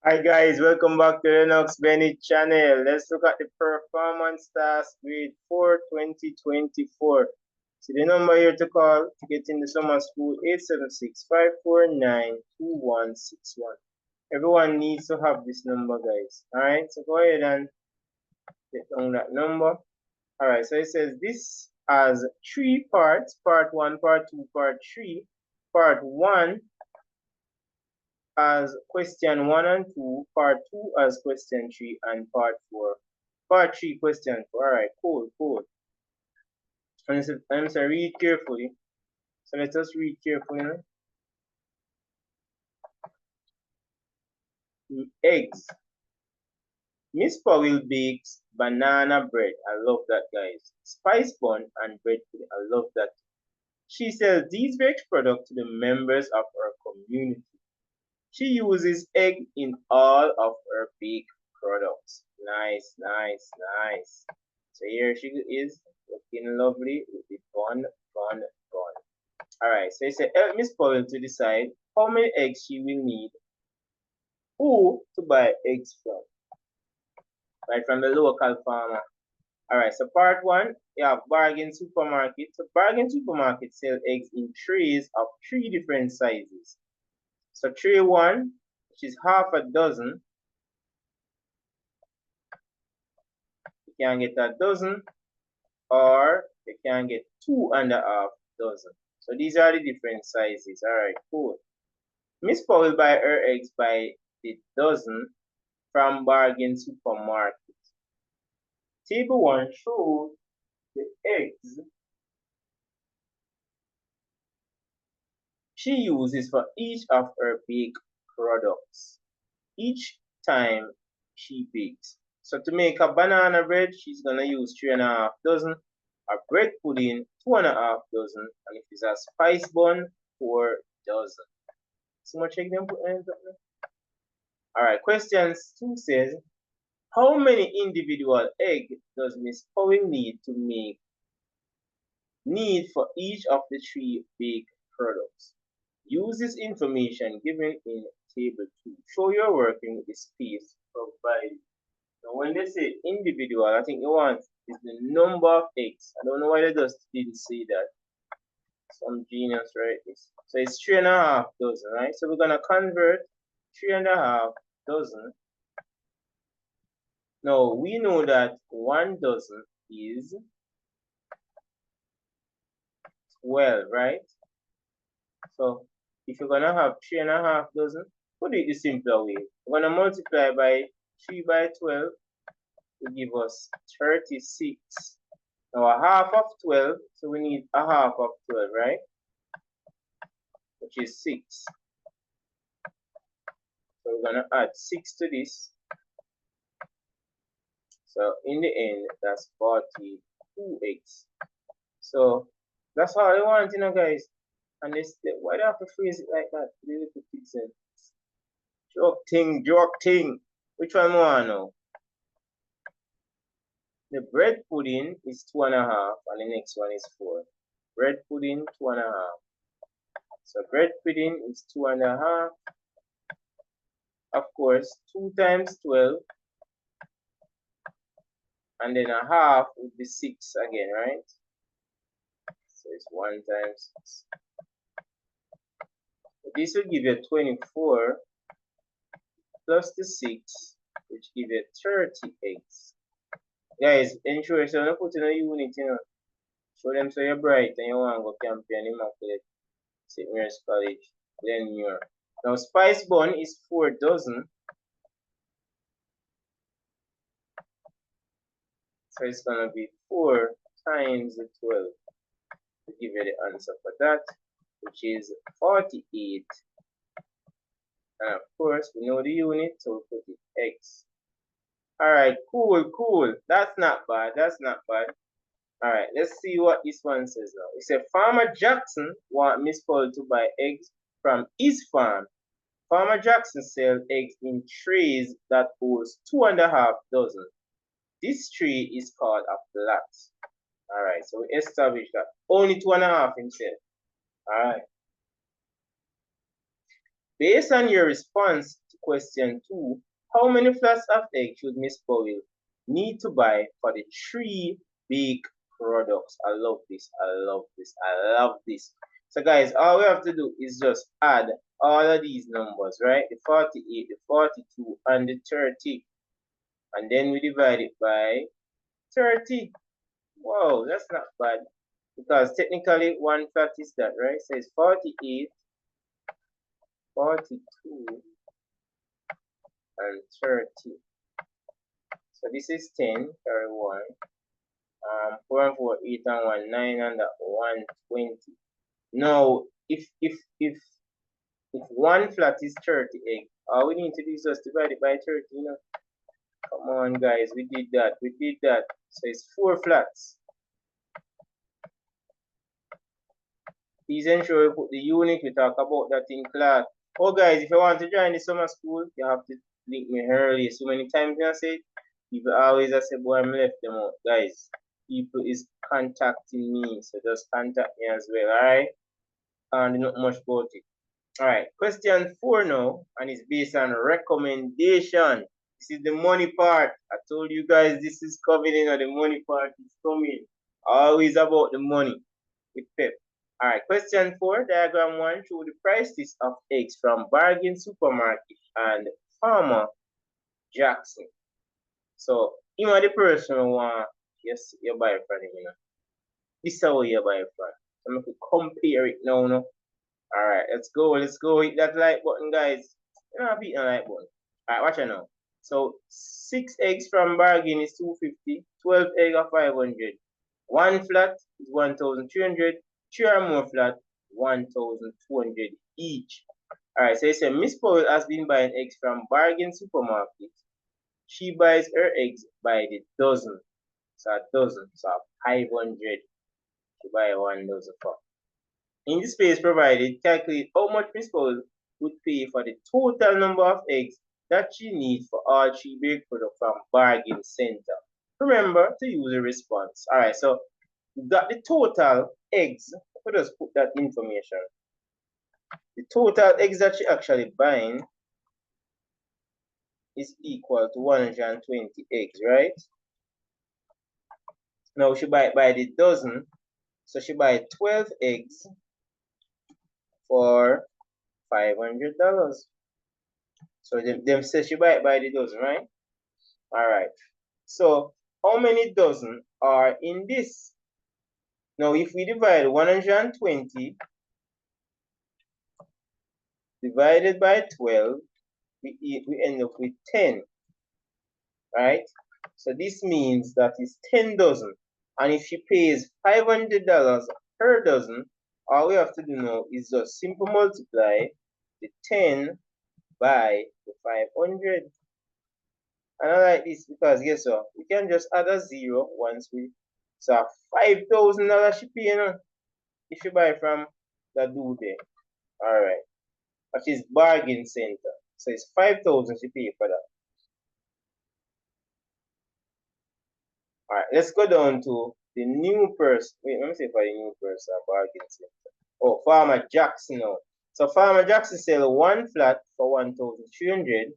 Hi guys, welcome back to Lennox Bennett channel. Let's look at the performance task grade 4 2024. So the number here to call to get in the summer school 876-549-2161. Everyone needs to have this number, guys. Alright, so go ahead and get down that number. Alright, so it says this has 3 parts, part 1, part 2, part 3. Part 1 as question 1 and 2, part 2 as question 3, and part 4. Part 3 question 4. Alright, cool. And so read carefully. So let us read carefully now. Eggs. Miss Powell bakes banana bread. I love that, guys. Spice bun and bread pudding. I love that. She sells these baked products to the members of her community. She uses egg in all of her baked products. Nice. So here she is, looking lovely with the bun. Alright, so it said help Miss Powell to decide how many eggs she will need, who to buy eggs from. Right, from the local farmer. Alright, so part 1, you have Bargain Supermarket. So Bargain Supermarket sells eggs in trays of 3 different sizes. So tray 1, which is half a dozen, you can get a dozen, or you can get 2.5 dozen. So these are the different sizes. Alright, cool. Miss Powell buy her eggs by the dozen from Bargain Supermarket. Table 1 shows the eggs she uses for each of her baked products each time she bakes. So to make a banana bread, she's gonna use 3.5 dozen, a bread pudding 2.5 dozen, and if it's a spice bun, 4 dozen. So much egg them put in. Alright, question 2 says, how many individual eggs does Miss Powell need for each of the 3 baked products? Use this information given in table 2. Show you're working with the space provided. Now when they say individual, I think you want is the number of eggs. I don't know why they just didn't say that. Some genius write this. So it's 3.5 dozen, right? So we're gonna convert 3.5 dozen. Now we know that 1 dozen is 12, right? So if you're gonna have 3.5 dozen, put it the simpler way. We're gonna multiply by 3 by 12 to give us 36. Now a half of 12, so we need a half of 12, right? Which is 6. So we're gonna add 6 to this. So in the end, that's 42 eggs. So that's all I want, you know, guys. And this, why do I have to phrase it like that? Really put it in. Joke thing. Which one more I know? The bread pudding is 2.5, and the next one is 4. Bread pudding 2.5. So bread pudding is 2.5. Of course, 2 times 12, and then a half would be 6 again, right? So it's 1 times 6. So this will give you 24 plus the 6, which give you 30 eggs. Guys, ensure so don't put in a unit, you know. Show them so you're bright and you want to go campaign immaculate. St. Mary's College, Glenmuir. Now spice bun is 4 dozen. So it's gonna be 4 times 12 to give you the answer for that, which is 48. And of course, we know the unit, so we put it X. Alright, cool. That's not bad. Alright, let's see what this one says now. It said Farmer Jackson want Miss Paul to buy eggs from his farm. Farmer Jackson sells eggs in trays that holds 2.5 dozen. This tray is called a flat. Alright, so we established that. Only 2.5 himself. Alright. Based on your response to question 2. How many flats of egg should Miss Powell need to buy for the 3 big products? I love this. I love this. I love this. So guys, all we have to do is just add all of these numbers, right? The 48, the 42, and the 30. And then we divide it by 30. Wow, that's not bad. Because technically one flat is that, right? So it's 48, 42, and 30. So this is 10, carry 1. 4 and 4, 8 and 1, 9 and 120. Now, if one flat is 30 egg, all we need to do is just divide it by 30, you know. Come on, guys, we did that. We did that. So it's 4 flats. Please ensure you put the unit. We talk about that in class. Oh, guys, if you want to join the summer school, you have to link me early. So many times I say, people always say, boy, I'm left them out. Guys, people is contacting me. So just contact me as well, all right? And not much about it. All right, question 4 now, and it's based on recommendation. This is the money part. I told you guys this is coming in, or the money part is coming. Always about the money with Pep. All right, question 4, diagram 1, show the prices of eggs from Bargain Supermarket and Farmer Jackson. So, you know the person who want, yes, you buy from him, you know. This is how you buy from. So, I'm going to compare it now, no? All right, let's go. Let's go. Hit that like button, guys. You know, I'm hitting a like button. All right, watch it now. So 6 eggs from Bargain is 250. 12 eggs are 500. 1 flat is 1,300. 3 or more flat, 1,200 each. All right, so it says Miss Powell has been buying eggs from Bargain Supermarket. She buys her eggs by the dozen. So a dozen, so 500. She buy 1 dozen for. In the space provided, calculate how much Miss Powell would pay for the total number of eggs that she needs for all 3 baked products from Bargain Center. Remember to use a response. All right, so we got the total eggs. Let us put that information. The total eggs that she actually buying is equal to 120 eggs, right? Now she buy it by the dozen, so she buy 12 eggs for $500. So them say she buy it by the dozen, right? All right. So how many dozen are in this? Now, if we divide 120 divided by 12, we end up with 10, right? So this means that it's 10 dozen. And if she pays $500 per dozen, all we have to do now is just simple multiply the 10 by the 500. And I like this because guess what? We can just add a 0 once we. So $5,000 she pay, you know, if you buy from the dude there. Alright. Which is Bargain Center. So it's 5,000 she pay for that. Alright, let's go down to the new person. Wait, let me see for the new person, Bargain Center. Oh, Farmer Jackson now. So Farmer Jackson sell 1 flat for 1,300,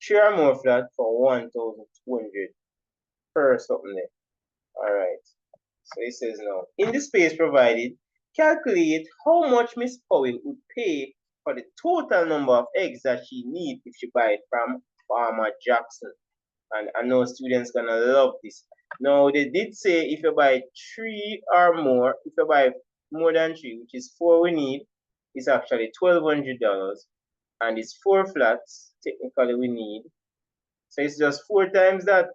3 or more flat for 1,200 per something there. Alright. So it says now, in the space provided, calculate how much Miss Powell would pay for the total number of eggs that she needs if she buy it from Farmer Jackson. And I know students gonna love this. Now they did say if you buy 3 or more, if you buy more than 3, which is 4 we need, it's actually $1,200. And it's 4 flats, technically we need. So it's just 4 times that.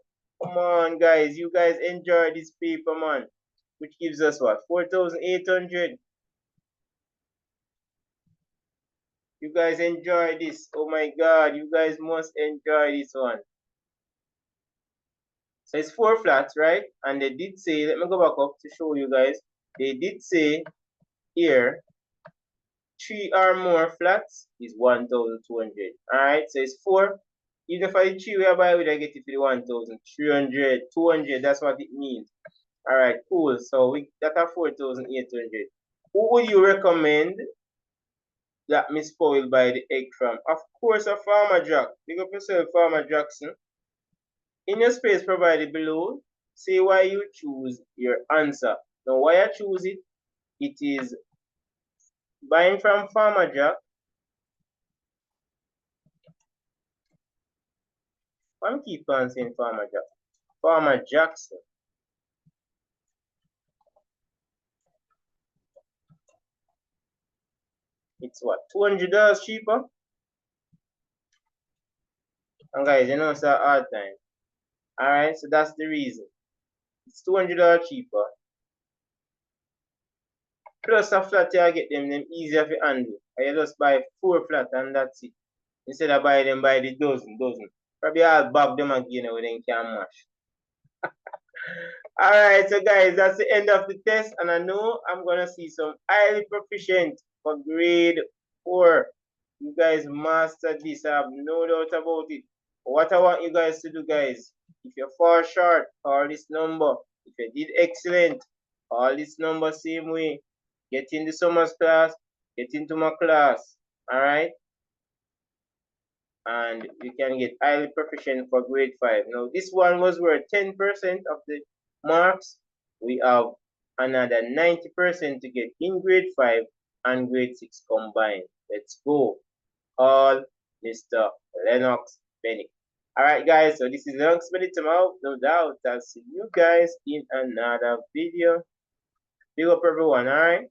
Come on, guys, you guys enjoy this paper, man. Which gives us what? 4,800. You guys enjoy this. Oh my God, you guys must enjoy this one. So it's 4 flats, right? And they did say, let me go back up to show you guys. They did say here, 3 or more flats is 1,200. Alright, so it's 4. Even for the 3 we are buying, we get it for the 1,300, 200, that's what it means. Alright, cool. So we that are 4,800. Who would you recommend that me spoiled by the egg from? Of course, a Farmer Jack. Big up yourself, Farmer Jackson. In your space provided below, say why you choose your answer. Now, why I choose it, it is buying from Farmer Jack. I'm keep on saying Farmer Jack. Farmer Jackson. It's what, $200 cheaper? And guys, you know it's a hard time. Alright, so that's the reason. It's $200 cheaper. Plus a flat you get them easier to handle. And you just buy 4 flat and that's it. Instead of buy them by the dozen. Probably I'll bag them again when they can mash. Alright, so guys, that's the end of the test. And I know I'm gonna see some highly proficient for grade 4. You guys mastered this, I have no doubt about it. What I want you guys to do, guys, if you fall short, call this number. If you did excellent, call this number same way. Get in the summer's class, get into my class. Alright? And you can get highly proficient for grade 5. Now, this one was worth 10% of the marks. We have another 90% to get in grade 5 and grade 6 combined. Let's go. All Mr. Lennox Bennett. Alright guys, so this is Lennox Bennett. No doubt I'll see you guys in another video. Big up everyone, alright?